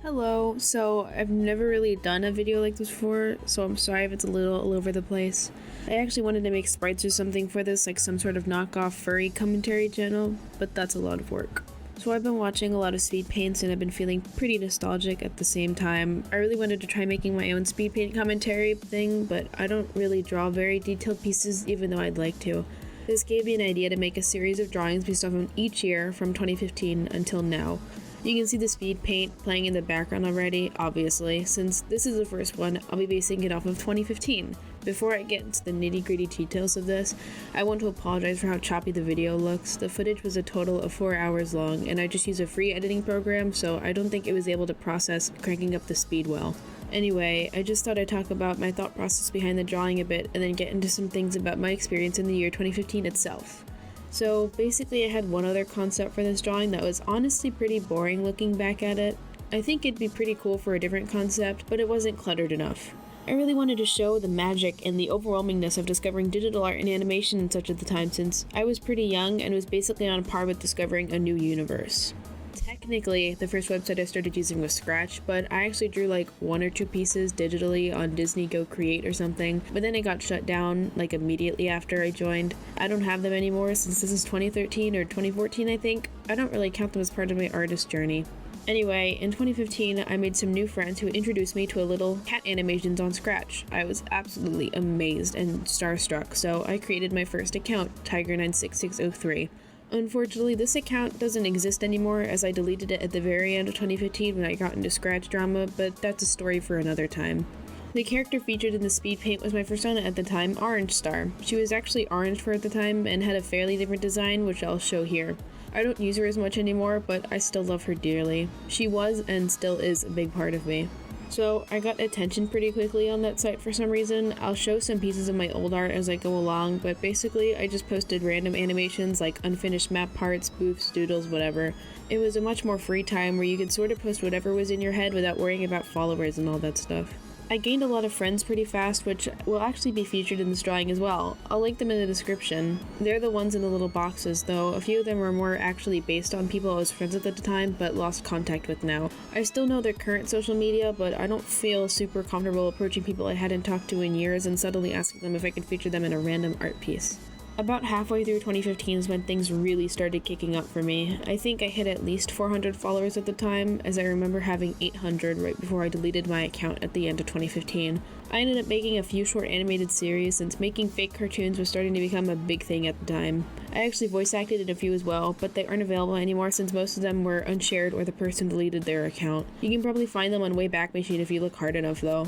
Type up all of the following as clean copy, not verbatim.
Hello, so I've never really done a video like this before, so I'm sorry if it's a little all over the place. I actually wanted to make sprites or something for this, like some sort of knockoff furry commentary channel, but that's a lot of work. So I've been watching a lot of Speedpaints and I've been feeling pretty nostalgic at the same time. I really wanted to try making my own Speedpaint commentary thing, but I don't really draw very detailed pieces even though I'd like to. This gave me an idea to make a series of drawings based off of each year from 2015 until now. You can see the speed paint playing in the background already, obviously. Since this is the first one, I'll be basing it off of 2015. Before I get into the nitty-gritty details of this, I want to apologize for how choppy the video looks. The footage was a total of 4 hours long, and I just used a free editing program, so I don't think it was able to process cranking up the speed well. Anyway, I just thought I'd talk about my thought process behind the drawing a bit, and then get into some things about my experience in the year 2015 itself. So basically I had one other concept for this drawing that was honestly pretty boring looking back at it. I think it'd be pretty cool for a different concept, but it wasn't cluttered enough. I really wanted to show the magic and the overwhelmingness of discovering digital art and animation and such at the time, since I was pretty young and was basically on par with discovering a new universe. Technically, the first website I started using was Scratch, but I actually drew like 1 or 2 pieces digitally on Disney Go Create or something, but then it got shut down like immediately after I joined. I don't have them anymore since this is 2013 or 2014, I think. I don't really count them as part of my artist journey. Anyway, in 2015, I made some new friends who introduced me to a little cat animations on Scratch. I was absolutely amazed and starstruck, so I created my first account, Tiger96603. Unfortunately, this account doesn't exist anymore as I deleted it at the very end of 2015 when I got into Scratch drama, but that's a story for another time. The character featured in the speed paint was my persona at the time, Orange Star. She was actually orange for at the time and had a fairly different design, which I'll show here. I don't use her as much anymore, but I still love her dearly. She was and still is a big part of me. So I got attention pretty quickly on that site for some reason. I'll show some pieces of my old art as I go along, but basically I just posted random animations like unfinished map parts, spoofs, doodles, whatever. It was a much more free time where you could sort of post whatever was in your head without worrying about followers and all that stuff. I gained a lot of friends pretty fast, which will actually be featured in this drawing as well. I'll link them in the description. They're the ones in the little boxes, though a few of them were more actually based on people I was friends with at the time, but lost contact with now. I still know their current social media, but I don't feel super comfortable approaching people I hadn't talked to in years and subtly asking them if I could feature them in a random art piece. About halfway through 2015 is when things really started kicking up for me. I think I hit at least 400 followers at the time, as I remember having 800 right before I deleted my account at the end of 2015. I ended up making a few short animated series since making fake cartoons was starting to become a big thing at the time. I actually voice acted in a few as well, but they aren't available anymore since most of them were unshared or the person deleted their account. You can probably find them on Wayback Machine if you look hard enough though.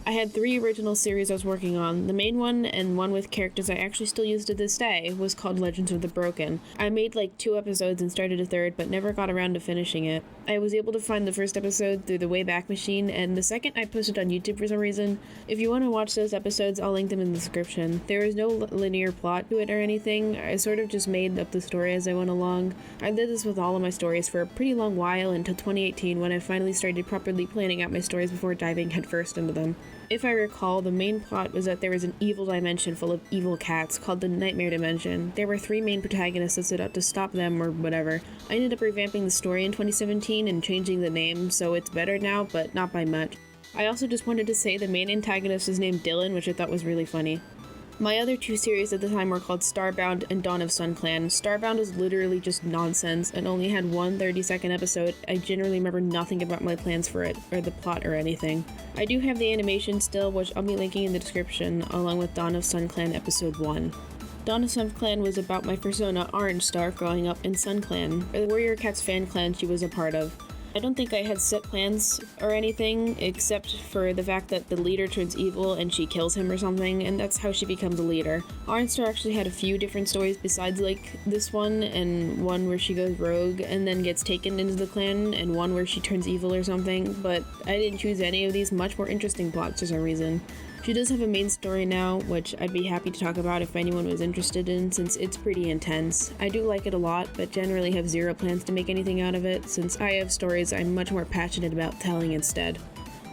I had 3 original series I was working on. The main one, and one with characters I actually still use to this day, was called Legends of the Broken. I made like 2 episodes and started a third, but never got around to finishing it. I was able to find the first episode through the Wayback Machine, and the second I posted on YouTube for some reason. If you want to watch those episodes, I'll link them in the description. There is no linear plot to it or anything. I sort of just made up the story as I went along. I did this with all of my stories for a pretty long while until 2018 when I finally started properly planning out my stories before diving headfirst into them. If I recall, the main plot was that there was an evil dimension full of evil cats called the Nightmare Dimension. There were 3 main protagonists that set out to stop them or whatever. I ended up revamping the story in 2017 and changing the name, so it's better now, but not by much. I also just wanted to say the main antagonist was named Dylan, which I thought was really funny. My other 2 series at the time were called Starbound and Dawn of Sun Clan. Starbound was literally just nonsense and only had one 30-second episode. I generally remember nothing about my plans for it, or the plot or anything. I do have the animation still, which I'll be linking in the description, along with Dawn of Sun Clan Episode 1. Dawn of Sun Clan was about my persona Orange Star growing up in Sun Clan, or the Warrior Cats fan clan she was a part of. I don't think I had set plans or anything, except for the fact that the leader turns evil and she kills him or something, and that's how she becomes a leader. Orange Star actually had a few different stories besides like this one, and one where she goes rogue and then gets taken into the clan, and one where she turns evil or something, but I didn't choose any of these much more interesting plots for some reason. She does have a main story now, which I'd be happy to talk about if anyone was interested in, since it's pretty intense. I do like it a lot, but generally have 0 plans to make anything out of it, since I have stories I'm much more passionate about telling instead.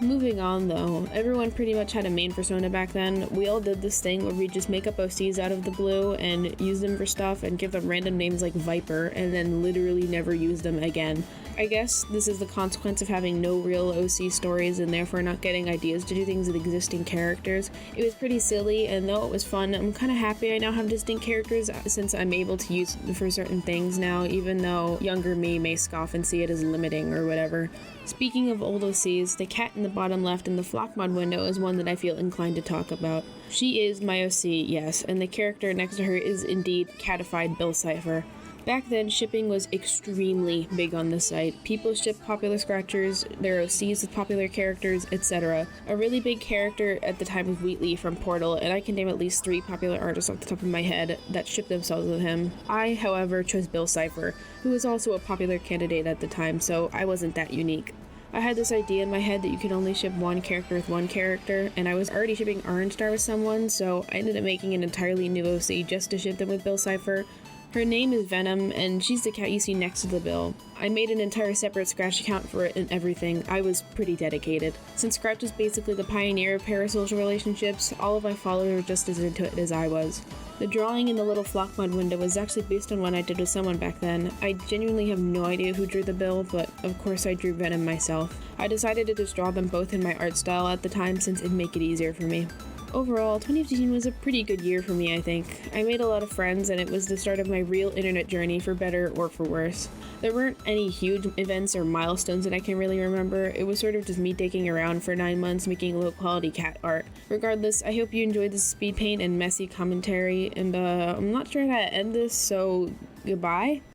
Moving on though, everyone pretty much had a main persona back then. We all did this thing where we just make up OCs out of the blue and use them for stuff and give them random names like Viper and then literally never use them again. I guess this is the consequence of having no real OC stories and therefore not getting ideas to do things with existing characters. It was pretty silly, and though it was fun, I'm kind of happy I now have distinct characters since I'm able to use them for certain things now, even though younger me may scoff and see it as limiting or whatever. Speaking of old OCs, the cat in the bottom left in the flock mod window is one that I feel inclined to talk about. She is my OC, yes, and the character next to her is indeed catified Bill Cipher. Back then, shipping was extremely big on the site. People shipped popular scratchers, their OCs with popular characters, etc. A really big character at the time was Wheatley from Portal, and I can name at least 3 popular artists off the top of my head that shipped themselves with him. I, however, chose Bill Cipher, who was also a popular candidate at the time, so I wasn't that unique. I had this idea in my head that you could only ship one character with one character, and I was already shipping Orange Star with someone, so I ended up making an entirely new OC just to ship them with Bill Cipher. Her name is Venom, and she's the cat you see next to the bill. I made an entire separate Scratch account for it and everything. I was pretty dedicated. Since Scratch is basically the pioneer of parasocial relationships, all of my followers were just as into it as I was. The drawing in the little flock mod window was actually based on one I did with someone back then. I genuinely have no idea who drew the bill, but of course I drew Venom myself. I decided to just draw them both in my art style at the time since it'd make it easier for me. Overall, 2015 was a pretty good year for me, I think. I made a lot of friends, and it was the start of my real internet journey, for better or for worse. There weren't any huge events or milestones that I can really remember. It was sort of just me digging around for 9 months making low-quality cat art. Regardless, I hope you enjoyed this speed paint and messy commentary, and I'm not sure how to end this, so goodbye?